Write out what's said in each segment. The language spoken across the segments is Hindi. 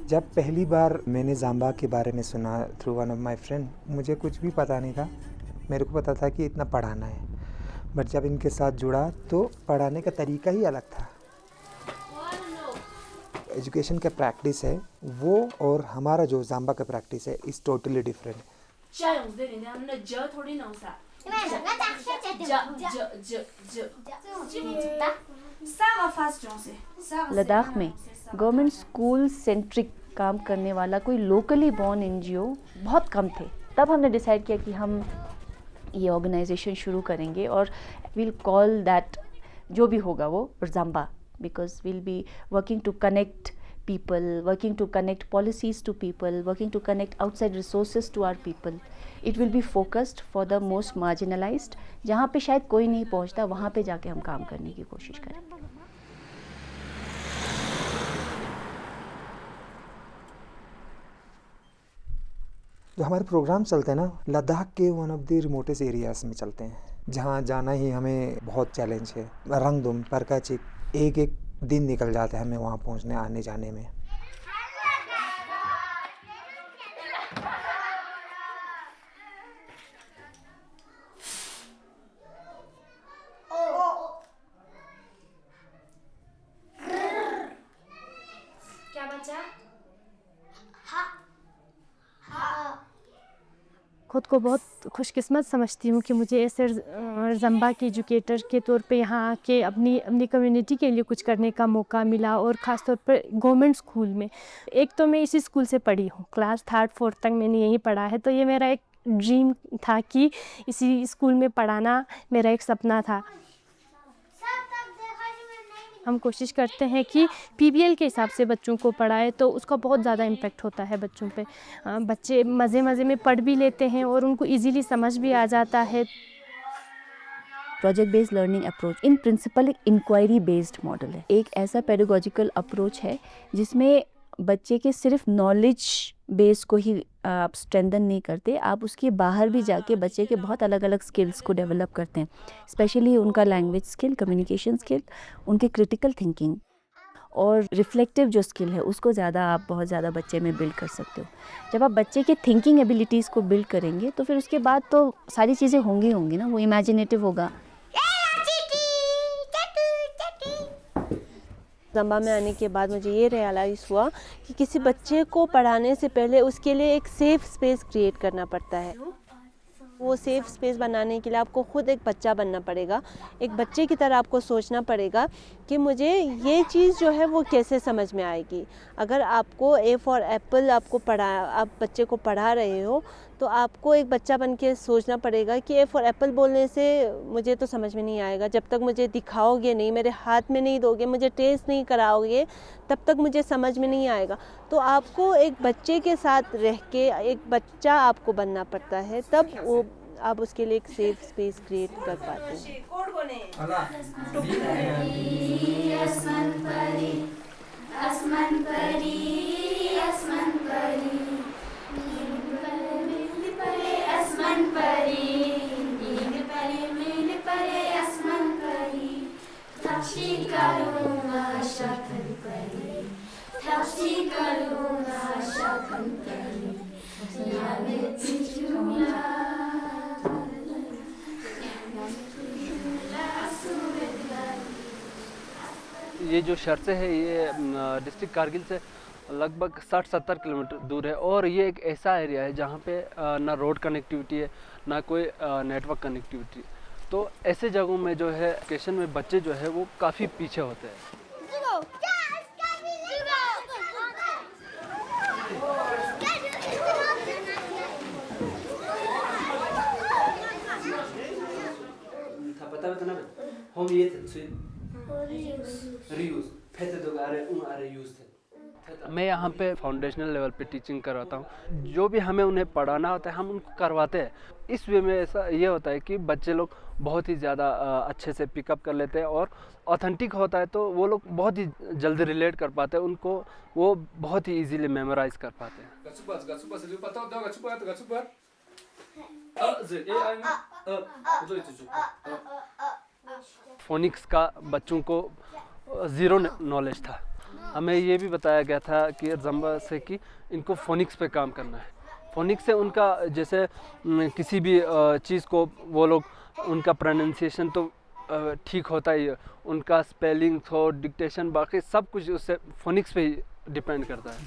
जब पहली बार मैंने ज़ाम्बा के बारे में सुना through one of my friend, मुझे कुछ भी पता नहीं था। मेरे को पता था कि इतना पढ़ाना है, बट जब इनके साथ जुड़ा तो पढ़ाने का तरीका ही अलग था। एजुकेशन का प्रैक्टिस है वो और हमारा जो ज़ाम्बा का प्रैक्टिस है इज़ टोटली डिफरेंट। लद्दाख में गवर्नमेंट स्कूल सेंट्रिक काम करने वाला कोई लोकली बॉर्न एनजीओ बहुत कम थे। तब हमने डिसाइड किया कि हम ये ऑर्गेनाइजेशन शुरू करेंगे और विल कॉल दैट, जो भी होगा वो ज़ाम्बा, because will be working to connect people, working to connect policies to people, working to connect outside resources to our people. It will be focused for the most marginalized, जहाँ पे शायद कोई नहीं पहुँचता, वहाँ पे जाके हम काम करने की कोशिश करेंगे। जो हमारे प्रोग्राम चलते हैं ना, लद्दाख के one of the remotest areas में चलते हैं, जहाँ जाना ही हमें बहुत चैलेंज है। रंगदुम, परकाचिक, एक एक दिन निकल जाता है हमें वहाँ पहुँचने आने जाने में। क्या बचा? खुद को बहुत खुशकिस्मत समझती हूँ कि मुझे ऐसे ज़ाम्बा के एजुकेटर के तौर पे यहाँ आके अपनी कम्युनिटी के लिए कुछ करने का मौका मिला, और ख़ास तौर पर गवर्नमेंट स्कूल में। एक तो मैं इसी स्कूल से पढ़ी हूँ, क्लास 3-4 तक मैंने यहीं पढ़ा है, तो ये मेरा एक ड्रीम था कि इसी स्कूल में पढ़ाना मेरा एक सपना था। हम कोशिश करते हैं कि पीबीएल के हिसाब से बच्चों को पढ़ाए, तो उसका बहुत ज़्यादा इम्पैक्ट होता है बच्चों पे। बच्चे मज़े मज़े में पढ़ भी लेते हैं और उनको इजीली समझ भी आ जाता है। Project based learning approach in principle एक इंक्वायरी बेस्ड मॉडल है। एक ऐसा पेडागोजिकल अप्रोच है जिसमें बच्चे के सिर्फ नॉलेज बेस को ही आप स्ट्रेंथन नहीं करते, आप उसके बाहर भी जाके बच्चे के बहुत अलग अलग स्किल्स को डेवलप करते हैं, स्पेशली उनका लैंग्वेज स्किल, कम्युनिकेशन स्किल, उनके क्रिटिकल थिंकिंग और रिफ्लेक्टिव जो स्किल है उसको ज़्यादा आप बहुत ज़्यादा बच्चे में बिल्ड कर सकते हो। जब आप बच्चे के थिंकिंग एबिलिटीज़ को बिल्ड करेंगे तो फिर उसके बाद तो सारी चीज़ें होंगी ना, वो इमेजिनेटिव होगा। ज़ाम्बा में आने के बाद मुझे ये रियलाइज़ हुआ कि किसी बच्चे को पढ़ाने से पहले उसके लिए एक सेफ़ स्पेस क्रिएट करना पड़ता है। वो सेफ़ स्पेस बनाने के लिए आपको ख़ुद एक बच्चा बनना पड़ेगा, एक बच्चे की तरह आपको सोचना पड़ेगा कि मुझे ये चीज़ जो है वो कैसे समझ में आएगी। अगर आपको ए फॉर एप्पल आप बच्चे को पढ़ा रहे हो तो आपको एक बच्चा बन के सोचना पड़ेगा कि ए फॉर एप्पल बोलने से मुझे तो समझ में नहीं आएगा, जब तक मुझे दिखाओगे नहीं, मेरे हाथ में नहीं दोगे, मुझे टेस्ट नहीं कराओगे, तब तक मुझे समझ में नहीं आएगा। तो आपको एक बच्चे के साथ रह के एक बच्चा आपको बनना पड़ता है, तब वो आप उसके लिए एक सेफ स्पेस क्रिएट कर पाते हैं। ये जो शर्ते है ये डिस्ट्रिक्ट कारगिल से लगभग 60-70 किलोमीटर दूर है, और ये एक ऐसा एरिया है जहाँ पे ना रोड कनेक्टिविटी है, ना कोई नेटवर्क कनेक्टिविटी। तो ऐसे जगहों में जो है एजुकेशन में बच्चे जो है वो काफ़ी पीछे होते हैं। मैं यहाँ पे फाउंडेशनल लेवल पे टीचिंग करवाता हूँ। जो भी हमें उन्हें पढ़ाना होता है हम उनको करवाते हैं। इस वे में ऐसा ये होता है कि बच्चे लोग बहुत ही ज़्यादा अच्छे से पिकअप कर लेते हैं, और ऑथेंटिक होता है तो वो लोग बहुत ही जल्दी रिलेट कर पाते हैं, उनको वो बहुत ही इजीली मेमोराइज कर पाते हैं। फोनिक्स का बच्चों को ज़ीरो नॉलेज था, हमें ये भी बताया गया था कि जम्बा से कि इनको फोनिक्स पे काम करना है। फोनिक्स से उनका जैसे किसी भी चीज़ को वो लोग उनका प्रोनाउंसिएशन तो ठीक होता ही है, उनका स्पेलिंग हो, डिक्टेशन, बाकी सब कुछ उससे फोनिक्स पे ही डिपेंड करता है।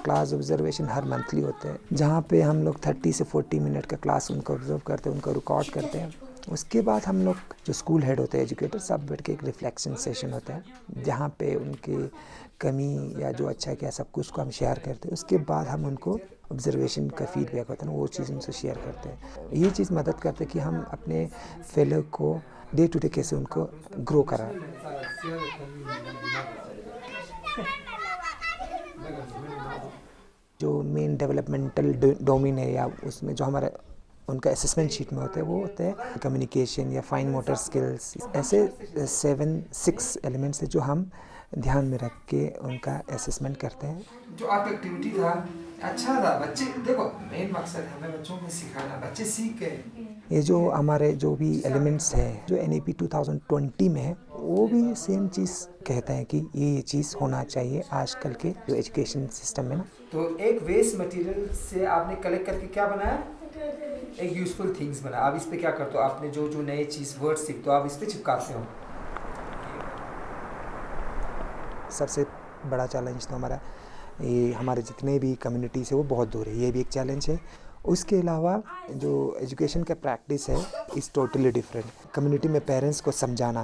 क्लास ऑब्जर्वेशन हर मंथली होते हैं, जहाँ पे हम लोग 30 से 40 मिनट का क्लास उनको ऑब्जर्व करते हैं, उनको रिकॉर्ड करते हैं। उसके बाद हम लोग जो स्कूल हेड होते हैं, एजुकेटर, सब बैठ के एक रिफ्लेक्शन सेशन होता है, जहाँ पे उनकी कमी या जो अच्छा किया सब कुछ को हम शेयर करते हैं। उसके बाद हम उनको ऑब्जर्वेशन का फीडबैक होता है ना, वो चीज़ उनसे शेयर करते हैं। ये चीज़ मदद करते हैं कि हम अपने फेलो को डे टू डे कैसे उनको ग्रो कराएं। जो मेन डेवलपमेंटल डोमेन है या उसमें जो हमारा उनका असेसमेंट शीट में होता है, वो होता है कम्युनिकेशन या फाइन मोटर स्किल्स। ऐसे 6 एलिमेंट्स है जो हम ध्यान में रख के उनका असेसमेंट करते हैं। जो आपका एक्टिविटी था अच्छा था, बच्चे देखो मेन मकसद हमें बच्चों को सिखाना, बच्चे सीख गए। ये जो हमारे जो भी एलिमेंट्स है जो NEP 2020 में है, वो भी सेम चीज़ कहता है कि ये चीज़ होना चाहिए आजकल के जो एजुकेशन सिस्टम में ना। तो एक वेस्ट मटेरियल से आपने कलेक्ट करके क्या बनाया, एक यूजफुल थिंग्स बना। आप इस पे क्या करते हो, आपने जो जो नए चीज़ वर्ड सीखते हो आप इस पे चिपकाते हो। सबसे बड़ा चैलेंज तो हमारा ये हमारे जितने भी कम्युनिटीज़ है वो बहुत दूर है, ये भी एक चैलेंज है। उसके अलावा जो एजुकेशन का प्रैक्टिस है इज़ टोटली डिफरेंट। कम्युनिटी में पेरेंट्स को समझाना,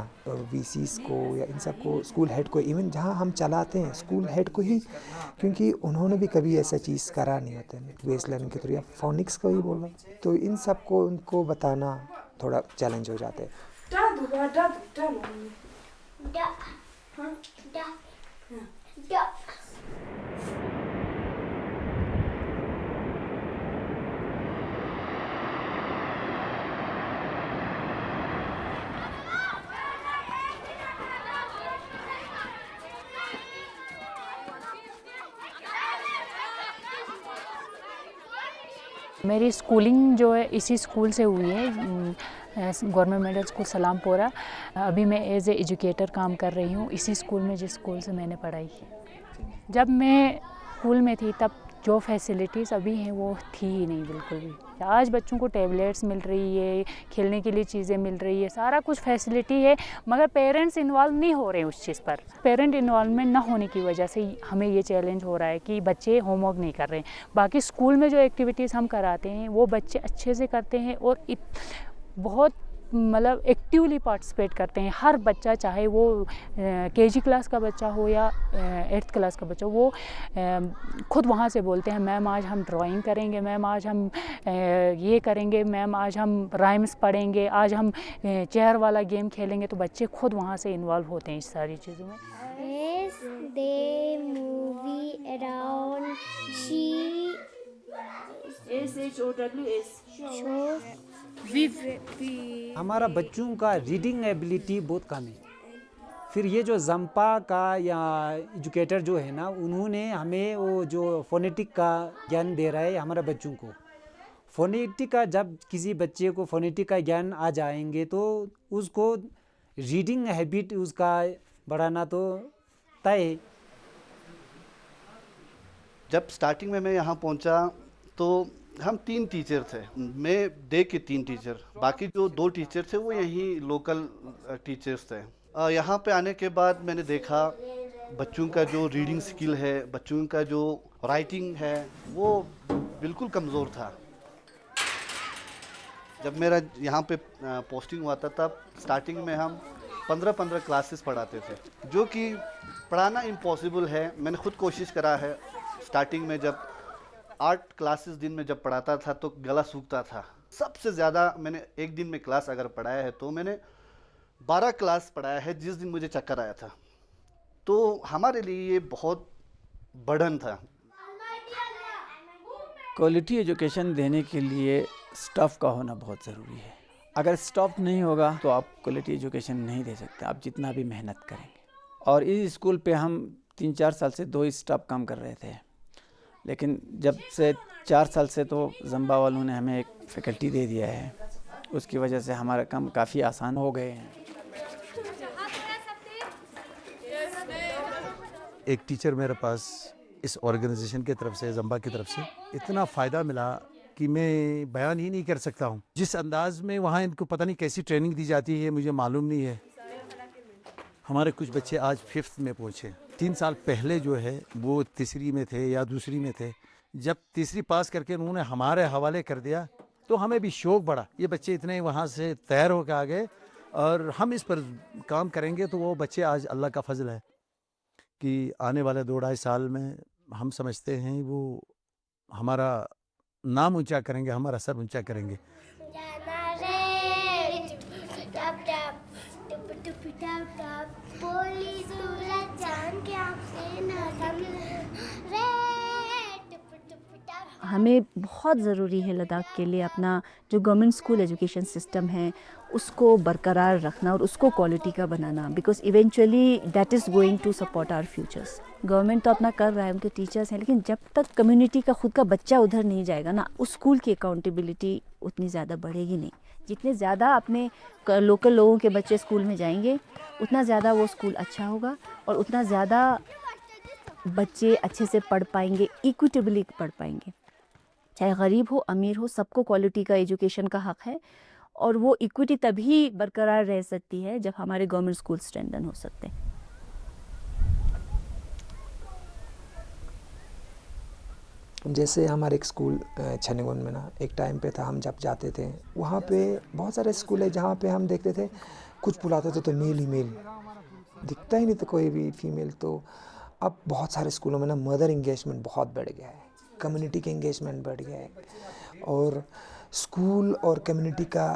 VCs को या इन सब को, स्कूल हेड को, इवन जहाँ हम चलाते हैं स्कूल हेड को ही, क्योंकि उन्होंने भी कभी ऐसा चीज़ करा नहीं होता है बेस लर्निंग के थ्रू या फोनिक्स को ही बोला, तो इन सब को उनको बताना थोड़ा चैलेंज हो जाता है। मेरी स्कूलिंग जो है इसी स्कूल से हुई है, गवर्नमेंट मिडिल स्कूल सलामपुरा। अभी मैं एज ए एजुकेटर काम कर रही हूँ इसी स्कूल में जिस स्कूल से मैंने पढ़ाई की। जब मैं स्कूल में थी तब जो फैसिलिटीज़ अभी हैं वो थी ही नहीं बिल्कुल भी। आज बच्चों को टैबलेट्स मिल रही है, खेलने के लिए चीज़ें मिल रही है, सारा कुछ फैसिलिटी है, मगर पेरेंट्स इन्वॉल्व नहीं हो रहे हैं उस चीज़ पर। पेरेंट इन्वॉल्वमेंट ना होने की वजह से हमें ये चैलेंज हो रहा है कि बच्चे होमवर्क नहीं कर रहे हैं। बाकी स्कूल में जो एक्टिविटीज़ हम कराते हैं वो बच्चे अच्छे से करते हैं और बहुत मतलब एक्टिवली पार्टिसिपेट करते हैं। हर बच्चा, चाहे वो KG क्लास का बच्चा हो या 8th क्लास का बच्चा, वो खुद वहाँ से बोलते हैं मैम आज हम ड्राइंग करेंगे, मैम आज हम ये करेंगे, मैम आज हम राइम्स पढ़ेंगे, आज हम चेयर वाला गेम खेलेंगे। तो बच्चे खुद वहाँ से इन्वॉल्व होते हैं इस सारी चीज़ों में। Yes, they movie around. She shows. हमारा बच्चों का रीडिंग एबिलिटी बहुत कम है। फिर ये जो जंपा का या एजुकेटर जो है ना, उन्होंने हमें वो जो फोनेटिक का ज्ञान दे रहा है हमारे बच्चों को। फोनेटिक का जब किसी बच्चे को फोनेटिक का ज्ञान आ जाएंगे तो उसको रीडिंग हैबिट उसका बढ़ाना तो तय है। जब स्टार्टिंग में मैं यहाँ पहुँचा तो हम 3 टीचर थे, मैं डे के 3 टीचर, बाकी जो 2 टीचर थे वो यहीं लोकल टीचर्स थे। यहाँ पे आने के बाद मैंने देखा बच्चों का जो रीडिंग स्किल है, बच्चों का जो राइटिंग है वो बिल्कुल कमज़ोर था। जब मेरा यहाँ पे पोस्टिंग हुआ था तब स्टार्टिंग में हम 15-15 क्लासेस पढ़ाते थे, जो कि पढ़ाना इम्पॉसिबल है। मैंने खुद कोशिश करा है। स्टार्टिंग में जब 8 क्लासेस दिन में जब पढ़ाता था तो गला सूखता था। सबसे ज़्यादा मैंने एक दिन में क्लास अगर पढ़ाया है तो मैंने 12 क्लास पढ़ाया है जिस दिन मुझे चक्कर आया था। तो हमारे लिए ये बहुत बर्डन था। क्वालिटी एजुकेशन देने के लिए स्टाफ का होना बहुत ज़रूरी है। अगर स्टाफ नहीं होगा तो आप क्वालिटी एजुकेशन नहीं दे सकते, आप जितना भी मेहनत करेंगे। और इस स्कूल पे हम 3-4 साल से 2 ही स्टाफ काम कर रहे थे, लेकिन जब से 4 साल से तो जम्बा वालों ने हमें एक फैकल्टी दे दिया है, उसकी वजह से हमारा काम काफ़ी आसान हो गए हैं। एक टीचर मेरे पास इस ऑर्गेनाइजेशन की तरफ से, जम्बा की तरफ से इतना फ़ायदा मिला कि मैं बयान ही नहीं कर सकता हूँ। जिस अंदाज में वहाँ इनको पता नहीं कैसी ट्रेनिंग दी जाती है मुझे मालूम नहीं है। हमारे कुछ बच्चे आज 5th में पहुँचे। 3 साल पहले जो है वो तीसरी में थे या दूसरी में थे। जब तीसरी पास करके उन्होंने हमारे हवाले कर दिया तो हमें भी शौक़ बढ़ा, ये बच्चे इतने वहाँ से तैयार होकर आ गए और हम इस पर काम करेंगे तो वो बच्चे आज अल्लाह का फजल है कि आने वाले 2-2.5 साल में हम समझते हैं वो हमारा नाम ऊंचा करेंगे, हमारा सर ऊंचा करेंगे। हमें बहुत ज़रूरी है लद्दाख के लिए अपना जो गवर्नमेंट स्कूल एजुकेशन सिस्टम है उसको बरकरार रखना और उसको क्वालिटी का बनाना, because eventually that is going to support our futures. Government तो अपना कर रहा है, उनके टीचर्स हैं, लेकिन जब तक कम्युनिटी का खुद का बच्चा उधर नहीं जाएगा ना, उस स्कूल की अकाउंटेबिलिटी उतनी ज़्यादा बढ़ेगी नहीं। जितने ज़्यादा अपने लोकल लोगों के बच्चे स्कूल में जाएंगे उतना ज़्यादा वो स्कूल अच्छा होगा और उतना ज़्यादा बच्चे अच्छे से पढ़ पाएंगे, इक्विटेबली पढ़ पाएंगे। चाहे गरीब हो अमीर हो, सबको क्वालिटी का एजुकेशन का हक़ है और वो इक्विटी तभी बरकरार रह सकती है जब हमारे गवर्नमेंट स्कूल स्ट्रेंथन हो सकते हैं। जैसे हमारे एक स्कूल छनेगुन में ना एक टाइम पे था, हम जब जाते थे वहाँ पे बहुत सारे स्कूल है जहाँ पे हम देखते थे कुछ बुलाते थे तो मेल ही मेल, दिखता ही नहीं था कोई भी फीमेल। तो अब बहुत सारे स्कूलों में ना मदर इंगेजमेंट बहुत बढ़ गया है, कम्युनिटी के इंगेजमेंट बढ़ गया है और स्कूल और कम्युनिटी का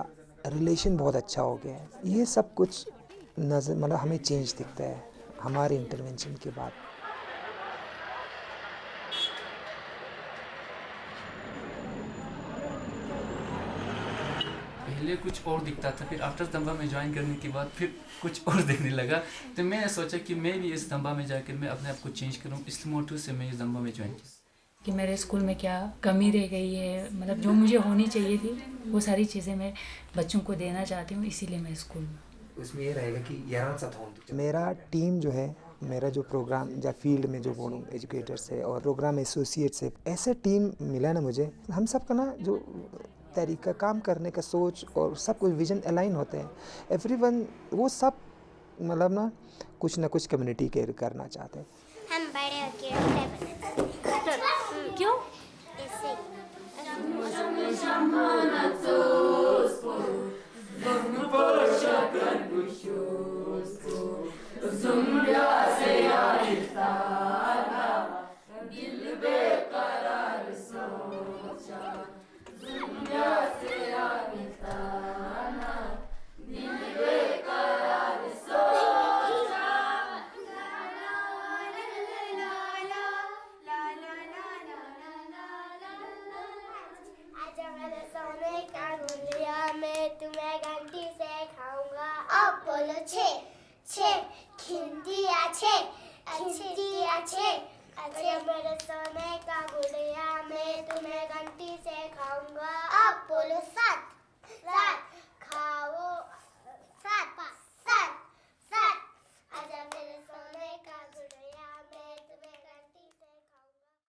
रिलेशन बहुत अच्छा हो गया है। ये सब कुछ नज़र मतलब हमें चेंज दिखता है हमारे इंटरवेंशन के बाद। पहले कुछ और दिखता था, फिर आफ्टर दम्बा में ज्वाइन करने के बाद फिर कुछ और देखने लगा। तो मैं सोचा कि मैं भी इस दम्बा में जाकर मैं अपने आप को चेंज करूँ, इस मोटिव से मैं इस दम्बा में ज्वाइन किया कि मेरे स्कूल में क्या कमी रह गई है, मतलब जो मुझे होनी चाहिए थी वो सारी चीज़ें मैं बच्चों को देना चाहती हूँ, इसीलिए मैं स्कूल में। उसमें ये रहेगा कि मेरा टीम जो है, मेरा जो प्रोग्राम या फील्ड में जो बोलूँ एजुकेटर्स है और प्रोग्राम एसोसिएट्स है, ऐसे टीम मिला ना मुझे, हम सब का ना जो तरीका काम करने का सोच और सब कुछ विजन अलाइन होते हैं। एवरीवन वो सब मतलब ना कुछ कम्युनिटी केयर करना चाहते हैं। हम बड़े होके क्यों तुम्हें घंटी से खाऊंगा। अब बोलो छे छे खिंदी अच्छे खिंदी अच्छे अच्छे मेरे सोने का गुड़िया मैं तुम्हें घंटी से खाऊंगा। अब बोलो सात सात